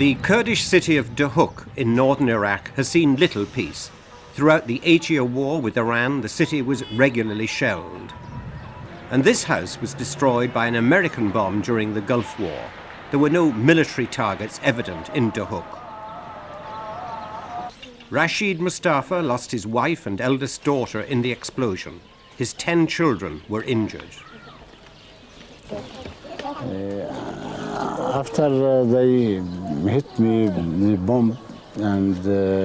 The Kurdish city of Duhok in northern Iraq has seen little peace. Throughout the 8-year war with Iran, the city was regularly shelled. And this house was destroyed by an American bomb during the Gulf War. There were no military targets evident in Duhok. Rashid Mustafa lost his wife and eldest daughter in the explosion. His 10 children were injured. After they hit me the bomb, and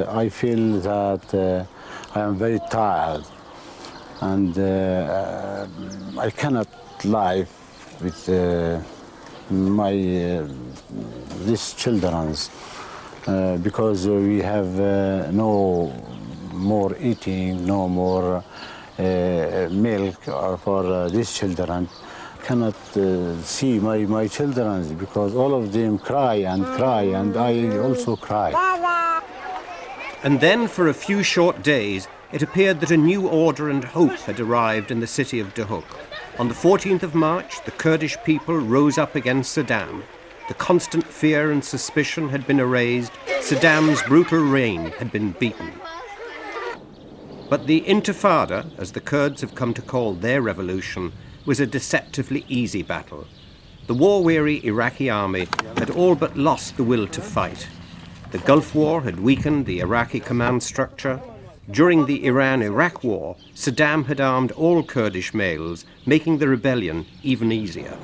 I feel that I am very tired, and I cannot live with these children because we have no more eating, no more milk for these children. Cannot see my children because all of them cry, and I also cry. And then for a few short days, it appeared that a new order and hope had arrived in the city of Duhok. On the 14th of March, the Kurdish people rose up against Saddam. The constant fear and suspicion had been erased. Saddam's brutal reign had been beaten. But the Intifada, as the Kurds have come to call their revolution, was a deceptively easy battle. The war-weary Iraqi army had all but lost the will to fight. The Gulf War had weakened the Iraqi command structure. During the Iran-Iraq War, Saddam had armed all Kurdish males, making the rebellion even easier.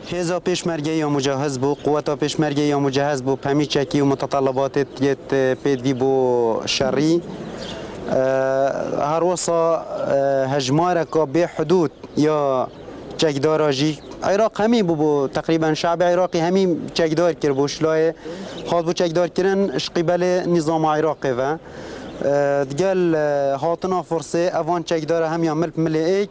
چکداراجی عراق همین بو تقریبا شعب عراقی همین چکدار کرد بوشلای خاص بو چکدار کردن قبل نظام عراقی و دقال هاتنا فرصه اوان چکدار هم یعمل ملئ.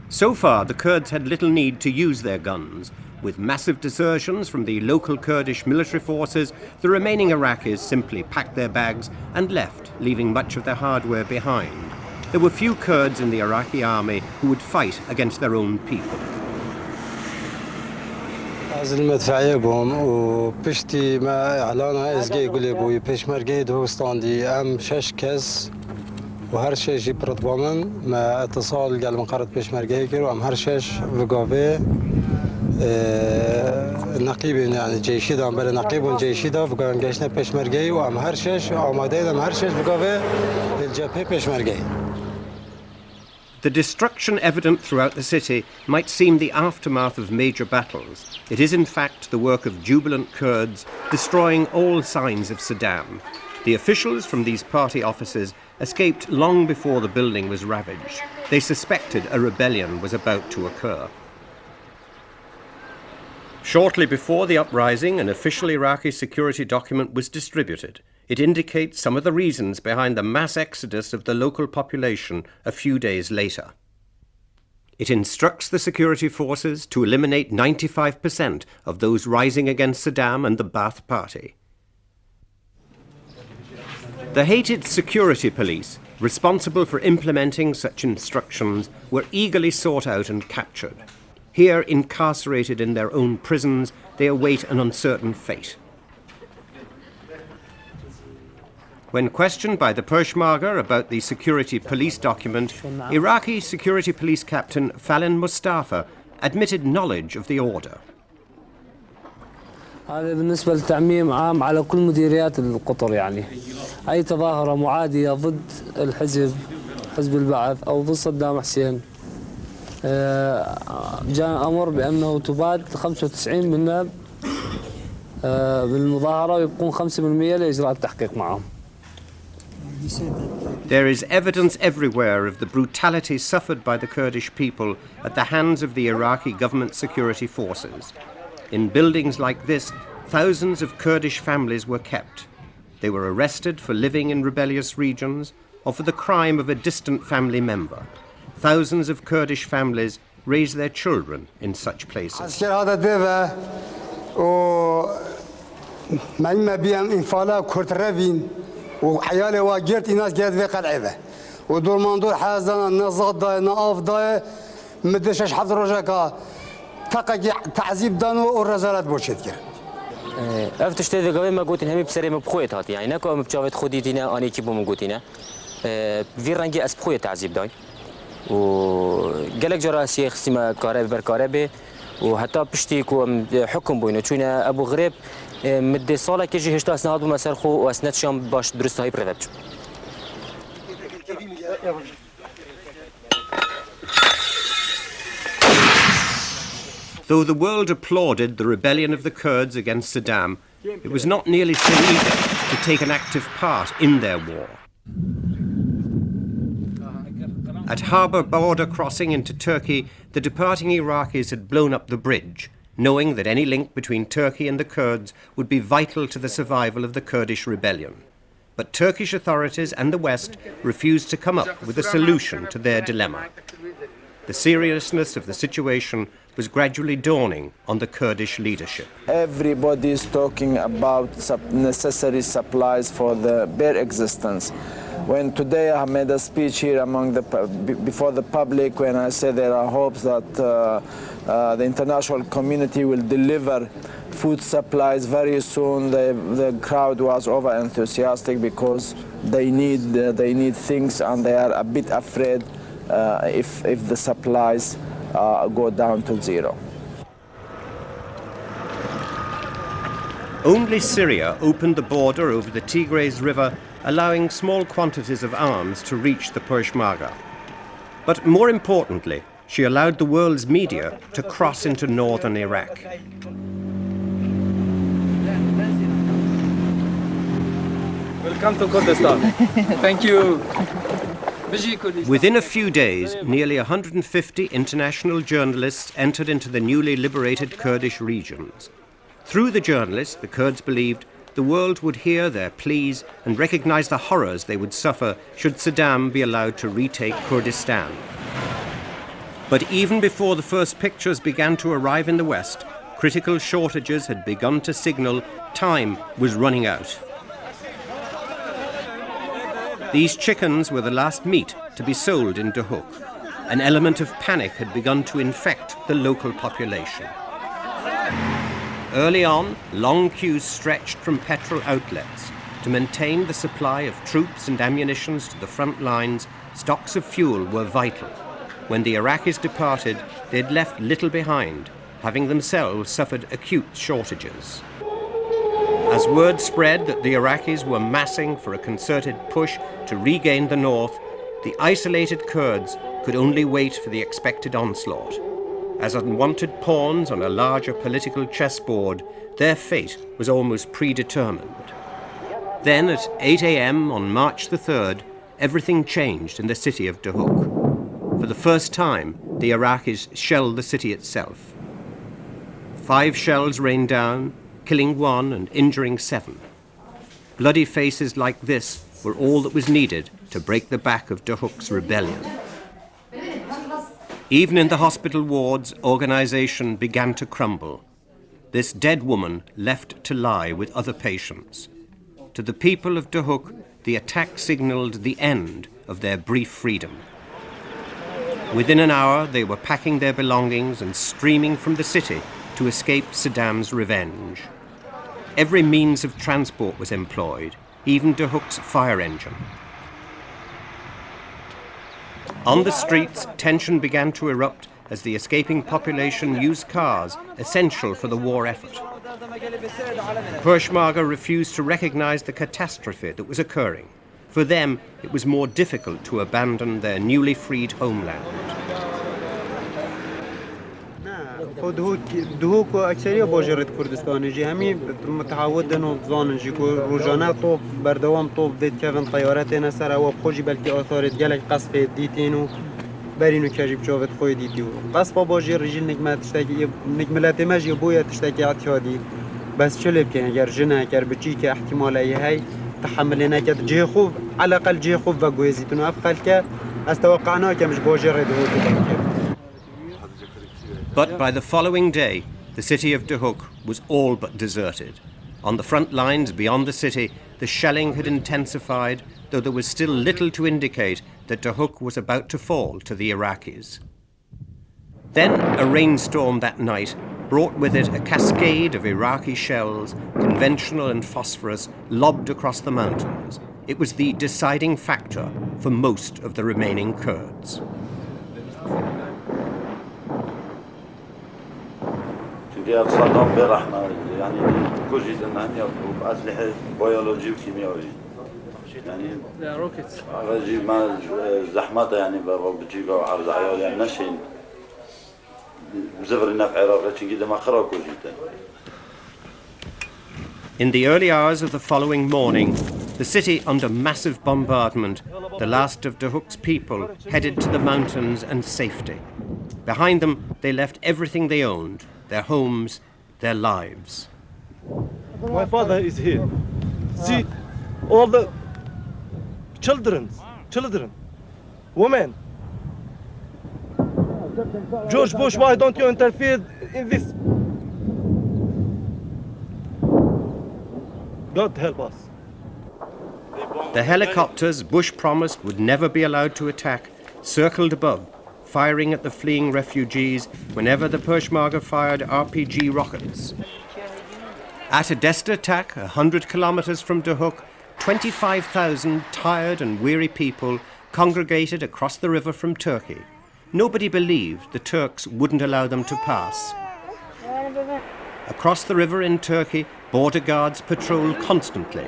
So far, the Kurds had little need to use their guns. With massive desertions from the local Kurdish military forces, the remaining Iraqis simply packed their bags and left, leaving much of their hardware behind. There were few Kurds in the Iraqi army who would fight against their own people. المدفعية بهم وبشتي ما إعلانها إزجي يقول يبوي بيشمرجي دوستاندي أم شش وهر شش يبرد بامن ما اتصال قال من قرط بيشمرجي كيرو أم هر شش وقافي نقيب يعني جيشي دا بل نقيب والجيشي دا وقان جيشنا بيشمرجي وأم هر شش وعمادي أم هر شش وقافي للجبهة بيشمرجي. The destruction evident throughout the city might seem the aftermath of major battles. It is in fact the work of jubilant Kurds destroying all signs of Saddam. The officials from these party offices escaped long before the building was ravaged. They suspected a rebellion was about to occur. Shortly before the uprising, an official Iraqi security document was distributed. It indicates some of the reasons behind the mass exodus of the local population a few days later. It instructs the security forces to eliminate 95% of those rising against Saddam and the Ba'ath Party. The hated security police, responsible for implementing such instructions, were eagerly sought out and captured. Here, incarcerated in their own prisons, they await an uncertain fate. When questioned by the Peshmerga about the security police document, Iraqi security police captain Fall Mustafa admitted knowledge of the order. هذا بالنسبة للتعميم عام على كل مديريات القطر يعني أي تظاهرة معادية ضد حزب البعث أو ضد صدام حسين جاء أمر بأنه تباد 95 منا بالمظاهرة ويبقون 5% لإجراء التحقيق معهم. There is evidence everywhere of the brutality suffered by the Kurdish people at the hands of the Iraqi government security forces. In buildings like this, thousands of Kurdish families were kept. They were arrested for living in rebellious regions or for the crime of a distant family member. Thousands of Kurdish families raise their children in such places. وحيالي واجرت ناس جات في قلعبه ودور منظور حازنا نزاد دا ناف دا مدشش حضر رجاكا تقى تعذيب دانو والرزالات بوشيت كر افتش تذا قبل ما قلت إنهم بسرعة مبخويت هاتي يعني نكو مبجاوت خودي دينا أنا كيبو مقولتينا في رنجي أسبخوية تعذيب داي وقالك جرا شيخ سما كهرباء بركهرباء وحتى بشتيكو حكم بينه شونا أبو غريب مدة صالة كيجي هشتا أسناد بمسرخو وأسناد شام باش درست هاي بريفبش. Though the world applauded the rebellion of the Kurds against Saddam, it was not nearly so eager to take an active part in their war. At harbour border crossing into Turkey, the departing Iraqis had blown up the bridge, knowing that any link between Turkey and the Kurds would be vital to the survival of the Kurdish rebellion. But Turkish authorities and the West refused to come up with a solution to their dilemma. The seriousness of the situation was gradually dawning on the Kurdish leadership. Everybody is talking about necessary supplies for the bare existence. When today I made a speech here before the public, when I said there are hopes that the international community will deliver food supplies very soon, the crowd was over enthusiastic because they need things and they are a bit afraid if the supplies go down to zero. Only Syria opened the border over the Tigris River, allowing small quantities of arms to reach the Peshmerga. But more importantly, she allowed the world's media to cross into northern Iraq. Welcome to Kurdistan. Thank you. Within a few days, nearly 150 international journalists entered into the newly liberated Kurdish regions. Through the journalists, the Kurds believed the world would hear their pleas and recognize the horrors they would suffer should Saddam be allowed to retake Kurdistan. But even before the first pictures began to arrive in the West, critical shortages had begun to signal time was running out. These chickens were the last meat to be sold in Duhok. An element of panic had begun to infect the local population. Early on, long queues stretched from petrol outlets. To maintain the supply of troops and ammunition to the front lines, stocks of fuel were vital. When the Iraqis departed, they had left little behind, having themselves suffered acute shortages. As word spread that the Iraqis were massing for a concerted push to regain the north, the isolated Kurds could only wait for the expected onslaught. As unwanted pawns on a larger political chessboard, their fate was almost predetermined. Then at 8 a.m. on March the 3rd, everything changed in the city of Duhok. For the first time, the Iraqis shelled the city itself. 5 shells rained down, killing 1 and injuring 7. Bloody faces like this were all that was needed to break the back of Duhok's rebellion. Even in the hospital wards, organization began to crumble. This dead woman left to lie with other patients. To the people of Duhok, the attack signaled the end of their brief freedom. Within an hour, they were packing their belongings and streaming from the city to escape Saddam's revenge. Every means of transport was employed, even Duhok's fire engine. On the streets, tension began to erupt as the escaping population used cars, essential for the war effort. Peshmerga refused to recognize the catastrophe that was occurring. For them, it was more difficult to abandon their newly freed homeland. دهوك أكثرية باجرة كردستان جي همي متعود إنه ظان جي روجانا طوب بردوام طوب بيت كافن طياراتنا سرا وبخوجي بلكي آثار جلك قصف ديتينو برينو كاجيب شوفت خوي ديتيو قصف باجر رجيل نجمة تشتكي نجملات ماجي بويا تشتكي عتيادي بس شلب كان أجر جنا كر بتجيك احتمال أي هاي تحملنا كد جي خوف على الأقل جي خوف وجوزيتنا أفقل ك استوقعنا كمش باجر دهوك. But by the following day, the city of Duhok was all but deserted. On the front lines beyond the city, the shelling had intensified, though there was still little to indicate that Duhok was about to fall to the Iraqis. Then a rainstorm that night brought with it a cascade of Iraqi shells, conventional and phosphorus, lobbed across the mountains. It was the deciding factor for most of the remaining Kurds. They are rockets. In the early hours of the following morning, the city under massive bombardment, the last of Duhok's people headed to the mountains and safety. Behind them, they left everything they owned, their homes, their lives. My father is here. See, all the children, women. George Bush, why don't you interfere in this? God help us. The helicopters Bush promised would never be allowed to attack circled above, firing at the fleeing refugees whenever the Peshmerga fired RPG rockets. At a Desta attack, 100 kilometers from Duhok, 25,000 tired and weary people congregated across the river from Turkey. Nobody believed the Turks wouldn't allow them to pass. Across the river in Turkey, border guards patrolled constantly.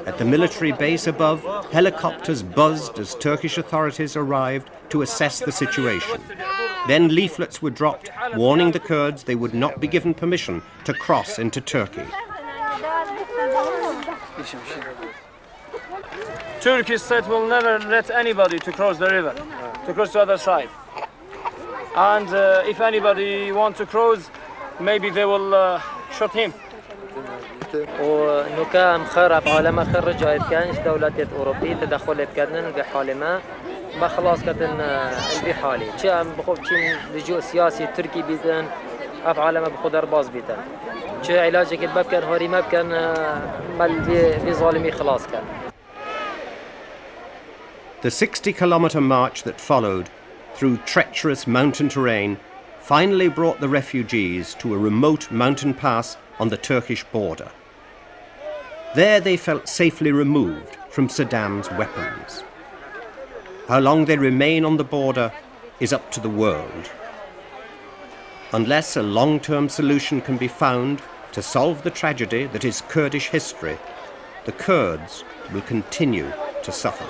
At the military base above, helicopters buzzed as Turkish authorities arrived to assess the situation. Then leaflets were dropped warning the Kurds they would not be given permission to cross into Turkey. Turkish state will never let anybody to cross the river, to cross to the other side. And if anybody wants to cross, maybe they will shoot him. ونوكا مخرب عالم خرج جايت كانش دولات أوروبية تدخلت كدن بحالما بخلاص كدن بحالي شيء بخوف شيء لجوء سياسي تركي بيتن أف عالم بخود أرباز بيتن شيء علاج كده بكن هوري ما بكن مال بظالمي خلاص كان. The 60-kilometer march that followed through treacherous mountain terrain finally brought the refugees to a remote mountain pass on the Turkish border. There they felt safely removed from Saddam's weapons. How long they remain on the border is up to the world. Unless a long-term solution can be found to solve the tragedy that is Kurdish history, the Kurds will continue to suffer.